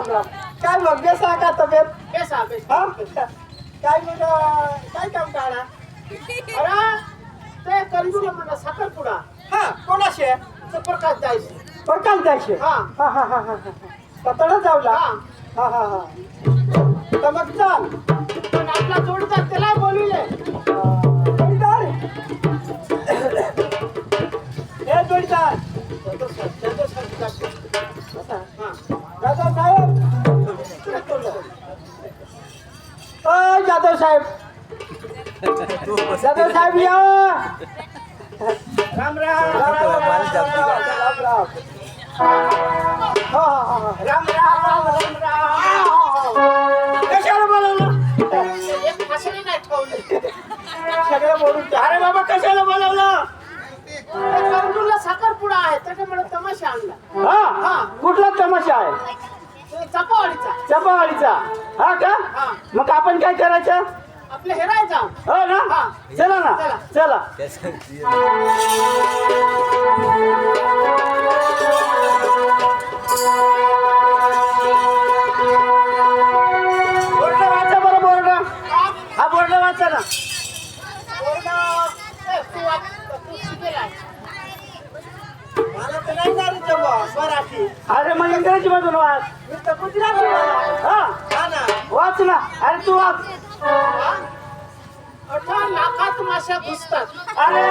राम. काय मग बेसा का तब्येत? बेसा बेसा. हा? काय मग काय काम काढा? अरे ते कंजूला म्हणा साखरपुडा हा कोणाशी आहे? तो प्रकाश जायचे. प्रकाश द्यायचे. हा. हा हा हा हा कतडा जावला. हा. हा हा हा तर मग चाल. पण आपला जोडीदार त्याला बोलविले. जोडीदार हे जोडीदार जाधव साहेब. ओ जाधव साहेब. जाधव साहेब या. राम राम राम राम. राम राम राम. कशाला बोलवलं? एक फसली नाही ठेवली. सगळं बोलून. अरे बाबा कशाला बोलवलं? कंजूला साखरपुडा आहे त्याच्यामुळे तमाशा आणला. हा कुठला तमाशा आहे? तो चपावाडीचा. चपावाडीचा. हा का? हा. मग आपण काय करायचं? आपले हेराय जाऊ. हो ना. हा. चला ना. चला. चला. बोर्ड वाचा बरं बोर्ड. हा बोर्ड वाचा ना. तू शिकेलाय. मला तर नाही जमत मराठी. अरे मग इंग्रजी मधून वाच. मी तर गुजराती बोलतो. हा ना. वाच ना. अरे तू वाच. 18 लाखात माश्या घुसतात. अरे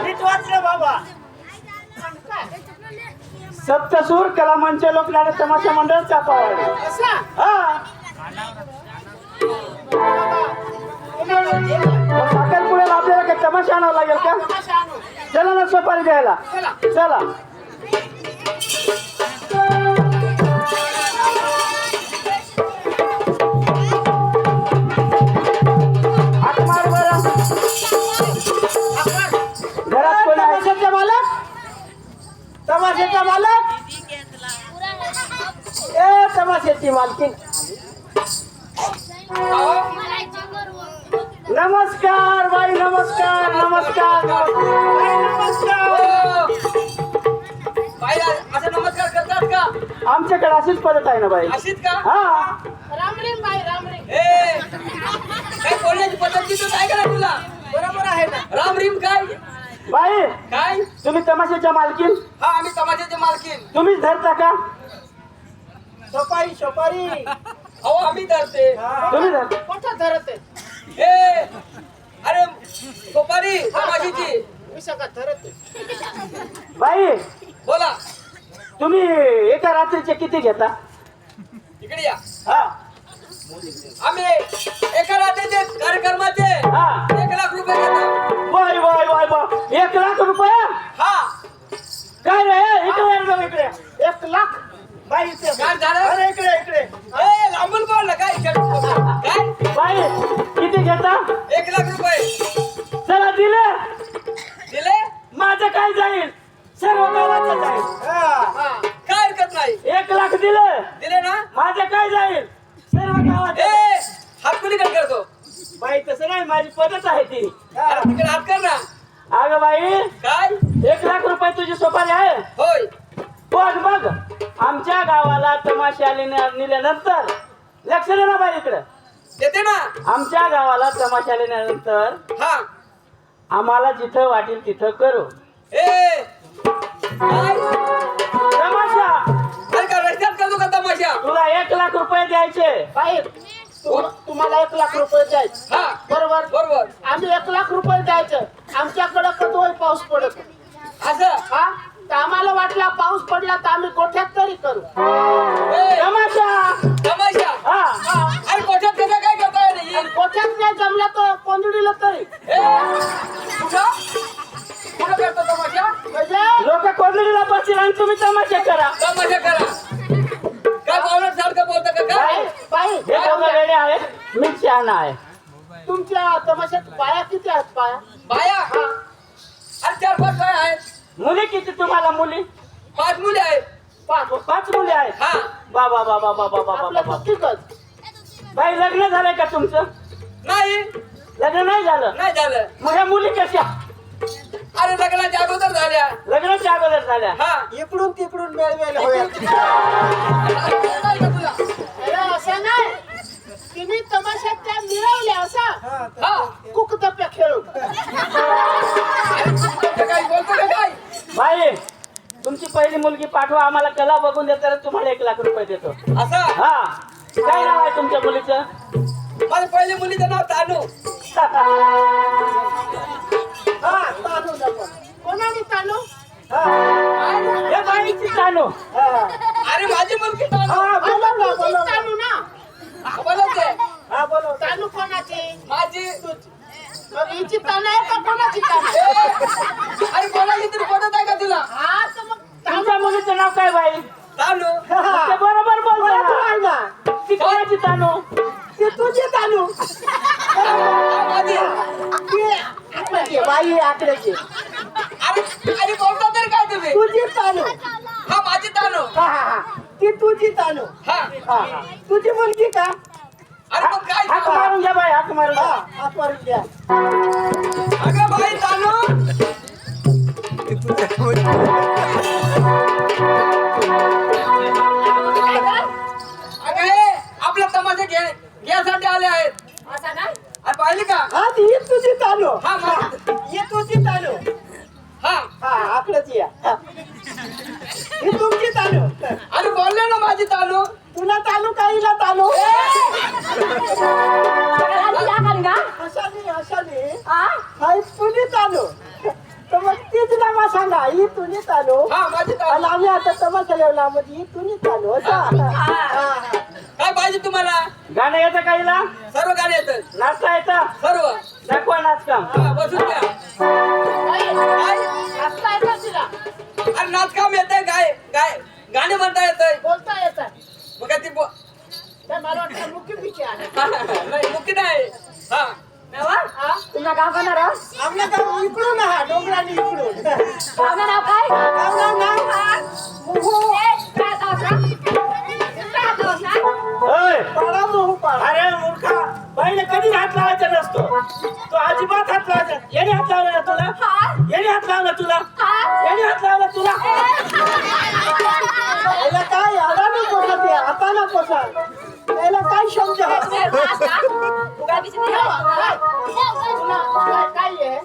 नीट वाच रे बाबा. पण काय? सप्तसूर कला मंच लोकनाट्य तमाशा मंडळ चापावाडी. असा? हा साखरपुड्याला आपल्याला काय तमाशा आणावा लागेल का? तमाशा आणू. चला ना सुपारी द्यायला. चला. चला. हाक मार बरं. घरात कोण आहे? तमाशाचा मालक. तमाशाचा मालक. ए तमाशाची मालकीन. नमस्कार बाई. नमस्कार नमस्कार बाई, नमस्कार. बाई असं नमस्कार करतात का? आमच्याकडे अशीच पद्धत आहे ना बाई. अशीच का? हा रामरेम बाई रामरेम. ए काय बोलण्याची पद्धत तिथं काय करा तुला? बरोबर आहे ना. राम रीम काय? बाई काय? तुम्ही तमाशाच्या मालकीन. हा आम्ही तमाशाचे मालकीन. तुम्हीच धरता का? सोपारी सोपारी. अहो आम्ही धरते. तुम्ही धरता. कोठं धरत आहे? ए अरे सोपारी तमाशीची. मी सगळं धरत आहे. बाई बोला तुम्ही एका रात्रीचे किती घेता? इकडे या. हा आम्ही एका रात्रीचे कार्यक्रमाचे हा 1 लाख रुपये घेतो. Bye bye bye bye. 1 lakh रुपये. हा काय रे इकडे ये ना इकडे. 1 लाख. बाई इथे. काय झालं? अरे इकडे इकडे. ए लांबून बोल ना. काय काय? बाई किती घेता? 1 लाख रुपये चला दिले. दिले. माझं काय जाईल? सर्व गावाचं जाईल. हा. काय हरकत नाही. 1 लाख दिले. दिले ना. माझं काय जाईल? सर्व गावात. ए हात कुणी कट करतो? बाई तसं नाही. माझी पद्धत आहे ती. अरे तिकडे हात कर ना. अगं बाई काय? 1 लाख रुपये तुझी सोपारी आहे. होय. पण बघ आमच्या गावाला तमाशाला नेल्यानंतर लक्ष दे ना बाई इकडं. देते ना. आमच्या गावाला तमाशाला नेल्यानंतर हा आम्हाला जिथं वाटेल तिथं करू. ए काय? तमाशा अरे का रस्त्यात करतो का तमाशा? तुला 1 लाख रुपये द्यायचे. बाई तुम्हाला 1 लाख रुपये द्यायचे. हा बरोबर. बरोबर. आम्ही 1 लाख रुपये द्यायचं. आमच्याकडं कधोय पाऊस पडत. असं. हा तर आम्हाला वाटला पाऊस पडला तर आम्ही गोठ्यात तरी करू. ए तमाशा. तमाशा. हा अरे कोठ्यात त्याचा काय करता नाही. आणि गोठ्यात नाही जमला तर कोंदडीला तरी. ए कुठं कुठं करतो तमाशा? म्हणजे लोक कोंडलीला बसतील आणि तुम्ही तमाशा करा. तमाशा करा. काय पाहुण्यात सारखं बोलतं का बाई काय? बाई हे दोघं वेडे आहे. मी शहाणा आहे. तुमच्या तमाशात बाया किती आहेत बाया? बाया. अरे 4-5 बाया आहेत. मुली किती तुम्हाला? मुली 5 मुली आहेत. 5 मुली आहेत. हा बाबा बाबा बाबा बाबा आपलं बाबा. तिघच. बाई लग्न झालंय का तुमचं? नाही लग्न नाही झालं. नाही झालं. मग ह्या मुली कशा? अरे लग्नाच्या अगोदर झाल्या. लग्नाच्या अगोदर झाल्या. हा इकडून तिकडून मेळवेल होईल नाही का तुला? अरे असं नाही तिने तमाशात त्या मिळवल्या असा हा कुकतप्या खेळून ते काय बोलतो का काय? बाई तुमची पहिली मुलगी पाठवा आम्हाला कला बघून देता तर तुम्हाला 1 लाख रुपये देतो. असं हा काय नाव आहे तुमच्या मुलीचं? माझ्या पहिल्या मुलीचं नाव तानू. हा तानू नको कोणाने तानू हे बाईची तानू. अरे माझी मुलगी तानू. हा बोला ना बोला तानू ना बोलत आहे. हा बोलो तानू कोणाची माझी. मग हिची तान आहे का कोणाची तान ए, आहे? अरे कोणाची तरी पटत आहे का तुला? हा तर मग तुमच्या मुलीचं नाव काय बाई? तानू. ते बरोबर बरोबर बोलतो आहे ना ती कोणाची तानू? ती तुझी तानू हा, माझी. ती आकड्याची बाई आकड्याची अरे बोलता तरी काय तुम्ही? तुझी तानू हा माझी तानू. हा हा हा ती तुझी तानू हा हा हा तुझी मुलगी का अरे मग काय हाक सांगू? मारून घ्या बाई हाक मारून हा घ्या. आत्मारून द्या अगं बाई तानू. अगं हे आपल्या तमाशा घ्यायसाठी आले आहेत. अरे पाहिली का? हा ती ही तुझी तानू हा माझी. ही तुझी तानू हा हा आकड्याची आहे. हा. ही तुमची तानू अरे बोलले ना माझी तानू. तुला तानू का हिला तानू अशाने अशाने हा तुझी तानू तर मग तीच नामा सांगा ही तुझी तानू हा माझी तानू. आणि आम्ही आता तमाशा लावला म्हणजे ही तुझी तानू असा काय पाहिजे तुम्हाला? गाणं येतं का हिला? सर्व गाणे येतात. नाचता येतं? सर्व. दाखवा नाचकाम. हा बसून द्या. अरे नाचकाम येतंय काय काय गाणे म्हणता येतंय. बोलता येतात मग काय ती तर मला वाटतं मुख्य पिछे आहे नाही मुक्की नाही. हा तुमचं गाव कोणतं राव? आपलं गाव इकडून हा डोंगराने इकडून गावचं नाव काय? गाव नाव मुहू काय गावचं? काय गावचं? ओय, पाडा मुहू पाडा अरे मूर्खा बाईने कधी हात लावायचा नसतो. तो अजिबात हात लावायचा. याने हात लावला ना तुला? याने हात लावला तुला? याने हात लावला तुला? याला काय आडाने पोसत आहे आता ना पोसत त्याला काय शब्द आहे? तू काय बिचारी आहे? तुला काय आहे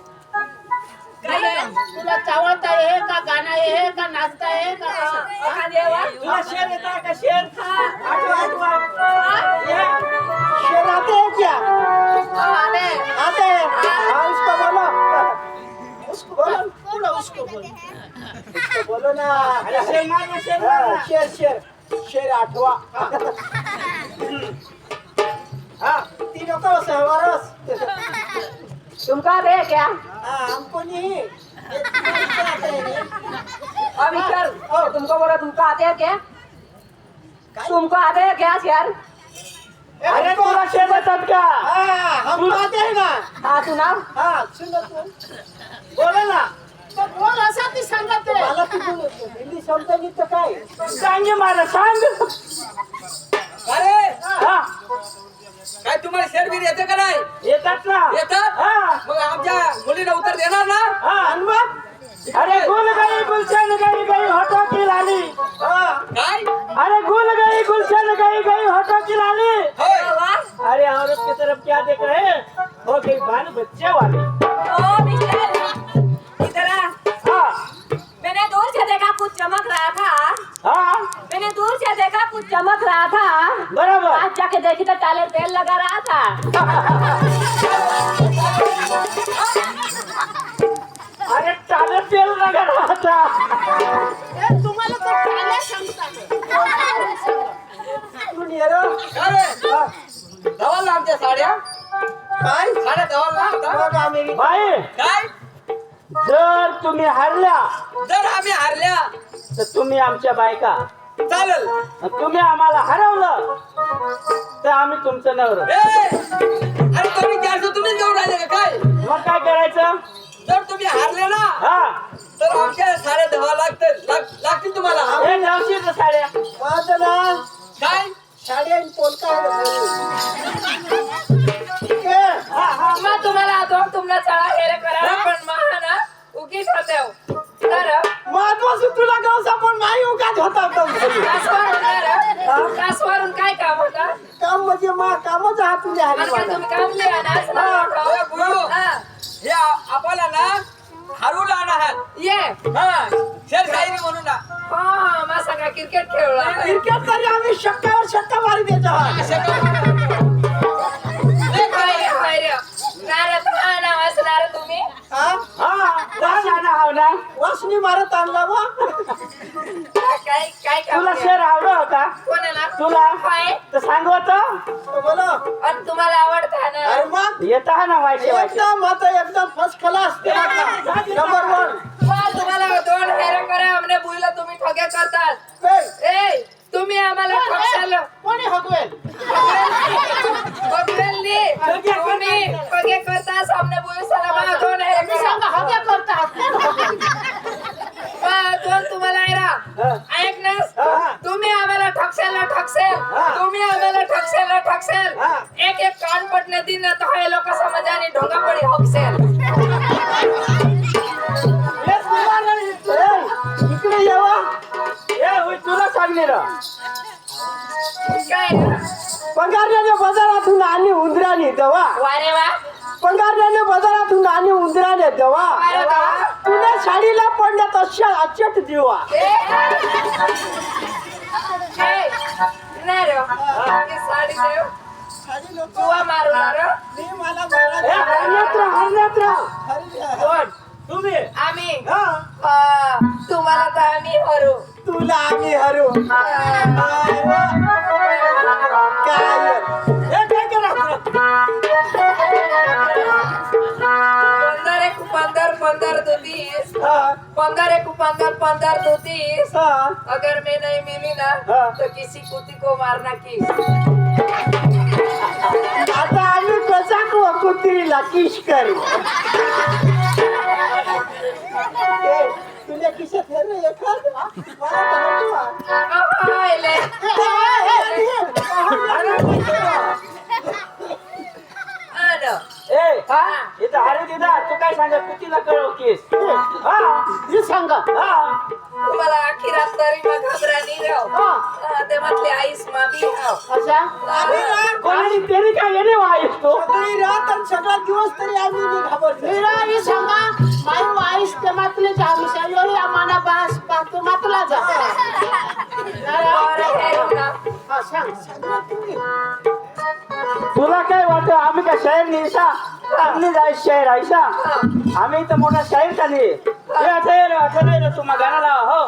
तुला चावळता आहे का गाणं आहे का नाचता आहे का कसं? एखाद्या तुला शेर येता का शेर? आठवा आठवा. ये. शेर आते है क्या आले. आते हैं हाँ उसको बोलो उसको बोलो बोलो उसको बोलो उसको बोलो ना अरे शेर मार ना, शेर मार हाँ, ना. शेर शेर शेर आठवा हाँ तीनों का सहवारस तुम कहाँ थे क्या? हाँ हमको नहीं ये तुम्हारे आते हैं नहीं? अब इधर तुमको बोला तुमको आते हैं क्या? तुमको आते हैं क्या यार? अरे तुला शेर येतात का? हाँ हम आते हैं ना हाँ सुनाओ. हाँ सुनो तुम बोला ना. तो बोल असा ती सांगत आहे मला तू बोल हिंदी समजा नाही तर काय सांगे मला सांग. अरे हा काय तुम्हाला शेरबीर येते का नाही? येतात ना. येतात. हा मग आमच्या मुलीला उत्तर देणार ना? हा आणि मग अरे गुल गई गुलशन गई गई होठों की लाली. हाँ काय अरे गुल गई गुलशन गई गई होठों की लाली. होय. अरे औरत की तरफ क्या देख रहे हैं? हो गई बाल बच्चे वाली. ओ मिस्टर, इधर आ. हाँ मैंने दूर से देखा कुछ चमक रहा था. हाँ मैंने दूर से देखा कुछ चमक रहा था. बराबर. आज जाके देखी तो टाले तेल लगा रहा था. अरे टाले तेल लगा रहा था. ए, तुम्हाला तो टाळ्या सांगतात तू नेरो अरे धवाल आमच्या साड्या काय साड्या धवाल ना आता? मग आम्ही बाई काय जर तुम्ही हारल्या जर आम्ही हारल्या तर तुम्ही आमच्या बायका. चालेल. तुम्ही आम्हाला हरवलं तर आम्ही तुमचं नवर. अरे तुम्ही 400 तुम्हीच घेऊन राहिले का काय? मग काय करायचं? जर तुम्ही हारले ना हा तर आमच्या साड्या धवा लागतील तुम्हाला. हे नवशीच्या साड्या. माझं ना काय साडी आणि पोलका हा हा मग तुम्हाला तो तुमला चढा हेरे करा पण महा ना उगी तिकीट होते तर महत्वाचं तुला गावचा पण माई उगाच होता कासवरून काय काम होतं काम म्हणजे मा कामच हात तुझ्या मला काय हाती तुम्ही काम लिहा ना असं नाही ए, वाटत. गुरु हा. हे आपल्याला ना हरू लहान आहात ये हा शेर शायरी म्हणून ना हा मग सगळा क्रिकेट खेळला क्रिकेट तरी आम्ही शक्कावर शक्का मारी देतो असे काय? नाव असणार तुम्ही वासनी मारत आणला वा काय काय काम तुला केलं? शेर आवडला होता कोणाला तुला काय तर सांगवत बोला आणि तुम्हाला आवडतं ना अरे मग येत ना व्हायचे व्हायचे एकदम आता एकदम फर्स्ट क्लास नंबर 1 वा, तुम्हाला दोन हेरे करा आमने बुईला तुम्ही ठगे करतात ए तुम्ही आम्हाला ठगशाल कोणी हगवेल बघवेलनी तुम्ही ठगे करतास आमने बुई सलामा दोन हेरे करा हगे करतात वा, दोन तुम्हाला ऐरा ऐक ना तुम्ही आम्हाला ठगशाल तुम्ही आम्हाला ठगशाल एक एक कान पटने दिन ना तो हे लोक समाजाने ढोंगा पडी हगसेल इकडे येवा तुला सांगलेलं काय पगारल्याने बाजारातून आणि उंदराने दवा वारे वा पगारल्याने बाजारातून आणि उंदराने दवा अरे वा. तुला साडीला पडण्यात अशा अचट दिवा नाही रे ही साडी देव तुवा मारू ना रे हरण्यात राह कोण तुम्ही आम्ही तुम्हाला तर आम्ही हरू तुला आम्ही हरू काय हे काय केलं पंदर दूतीस पंदर दूतीस अगर मैं नहीं मिली ना तो किसी कुत्ती को मारना की आता आम्ही कसा कुत्रीला किश करू तुझ्या खिशात हे रे एखाद मला ए इथं हरी दिदा तू काय सांगत कुतीला कळव केस सांगा तुम्हाला आखी रात तरी मग घबरा नाही राव ते म्हटले आईस मामी हाव अशा कोणी तेरी काय येणे वाईस तो सगळी रात आणि सगळा दिवस तरी आम्ही घाबरतो सांगा माई वाईस ते मातले जा आम्ही एवढी आम्हाला बास पाहतो मातला जा तुला काय वाटत आम्ही काय शहर निसा आम्ही जाय शहर आयसा आम्ही इथं मोठा शहर का नाही असं नाही रे तुम्हा गाण्याला हो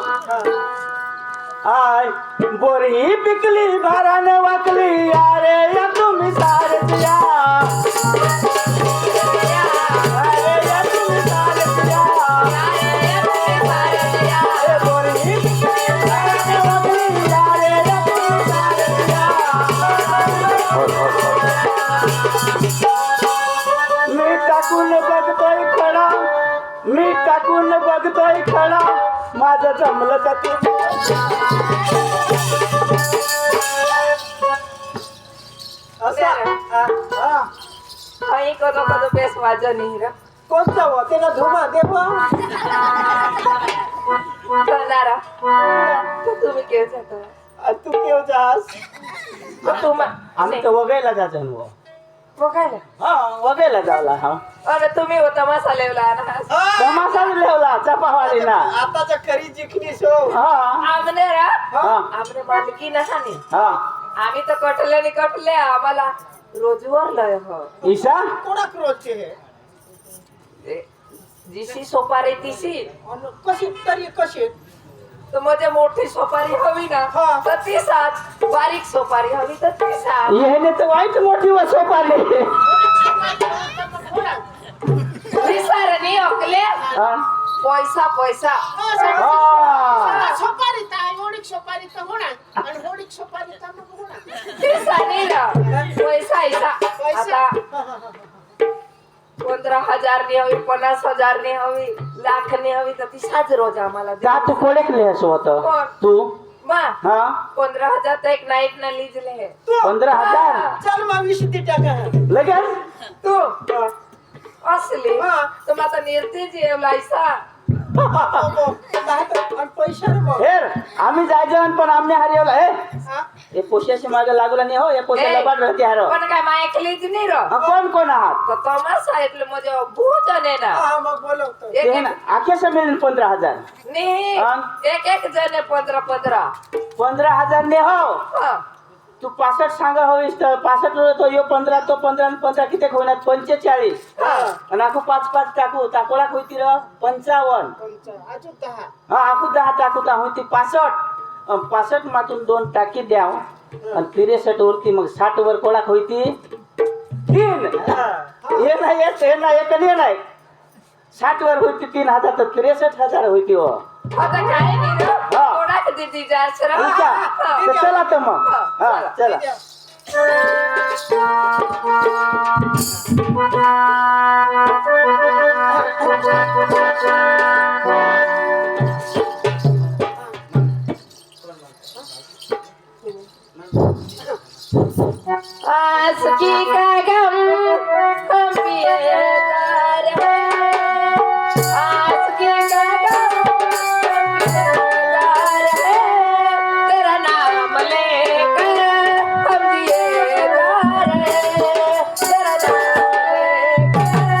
आय बोरी पिकली भारान वाकली अरे या तुम्ही सारच या अरे या तुम्ही सारच या ए बोरी पिकली भारान वाकली अरे या तुम्ही सारच या मी टाकून बघतोय खडा माझं जमलं का ते काही कदो कदो बेस वाजन नाही रे कोणता वा त्याला धुमा देवा करणारा तुम्ही केव जाता तू केव जास आम्ही तर वगायला जायचं ना बघायला हा वगायला जावला हा अरे तुम्ही होता मसालेवला ना तमाशा ठेवला चपावालीना आताच्या खरी जिंकली सो हा आमने रा हा आमने मालकी नाही हा आम्ही तर कटले आम्हाला रोजवर लय हो ईशा कोणा क्रोधचे हे जिशी सोपारी तिशी कशी तरी कशी तर म्हणजे मोठी सोपारी हवी ना हा. तर ती सात बारीक सोपारी हवी तर ती सात येणे तर वाईट मोठी वसो पाले विसारणी अकले पैसा पैसा हा सोपारी ताय होडीक सोपारी तर होणार आणि होडीक सोपारी तर मग होणार विसारणी ना पैसा ऐसा आता 15,000 नि हवी 50,000 नि हवी लाख नि हवी तर ती साज रोज आम्हाला दे. का तू कोडेकले असं होतं कोण? तू मा हा 15,000 तर एक नाईट ना लिजले हे 15,000 चल मग 20 टाका लगेच तू असली हा. तर आता निर्ते जेवलायसा पैसे रे भाऊ. हे आम्ही जायचं पण आमने हरिवला हे हा? हे पोशाशी मागे लागला नाही हो हे पोशाला ए, बाट राहते हारो पण काय मायकलीच नाही र कोण कोण आहात तर तमाशा એટલે म्हणजे बहुत जण आहे ना हा, मग बोलवतो. एक ते ना आखेशा मिळेल 15,000 नाही एक जण आहे 15 15,000 ने हो हा. तू 65 सांगा होईस तर 65 तो यो 15 तो 15 आणि 15 किती होणार 45 हा. आणि आखू 5 टाकू टाकोळा होती र 55 अजून 10. हा आखू 10 टाकू ता होती 65 65 मातून 2 टाकी द्याव आणि 63 वरती मग 60 वर कोळा होती 3 हे नाही एक नाही 60 वर होती 3,000 तर 63,000 होती हो आता काय नाही र थोडा किती जायचं र ठीक आहे तर चला तर मग हा चला आज की काय गम हम पिएदार है आज की काय गम हम पिएदार है तेरा नाम लेकर हम दिएदार है तेरा नाम लेकर